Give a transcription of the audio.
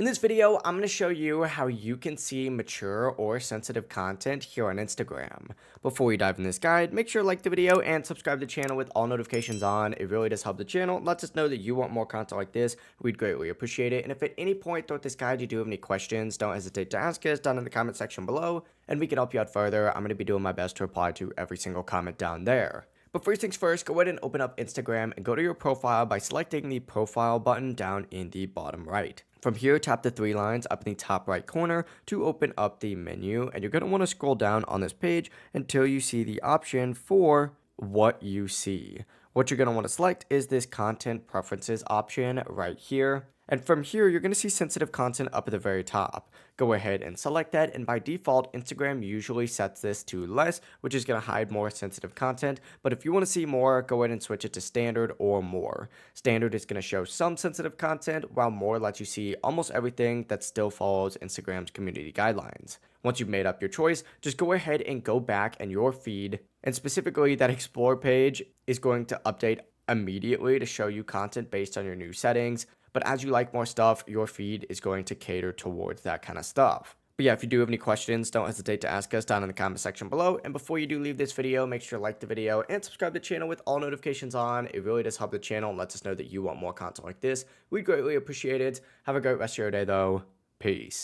In this video, I'm going to show you how you can see mature or sensitive content here on Instagram. Before we dive in this guide, make sure to like the video and subscribe to the channel with all notifications on. It really does help the channel. Lets us know that you want more content like this. We'd greatly appreciate it. And if at any point throughout this guide you do have any questions, don't hesitate to ask us down in the comment section below, and we can help you out further. I'm going to be doing my best to reply to every single comment down there. But first things first, go ahead and open up Instagram and go to your profile by selecting the profile button down in the bottom right. From here, tap the three lines up in the top right corner to open up the menu, and you're going to want to scroll down on this page until you see the option for what you see. What you're going to want to select is this content preferences option right here. And from here, you're going to see sensitive content up at the very top. Go ahead and select that, and by default, Instagram usually sets this to less, which is going to hide more sensitive content. But if you want to see more, go ahead and switch it to standard or more. Standard is going to show some sensitive content, while more lets you see almost everything that still follows Instagram's community guidelines. Once you've made up your choice, just go ahead and go back in your feed, and specifically that explore page is going to update immediately to show you content based on your new settings. But as you like more stuff, your feed is going to cater towards that kind of stuff. But yeah, if you do have any questions, don't hesitate to ask us down in the comment section below. And before you do leave this video, make sure to like the video and subscribe to the channel with all notifications on. It really does help the channel and lets us know that you want more content like this. We'd greatly appreciate it. Have a great rest of your day though. Peace.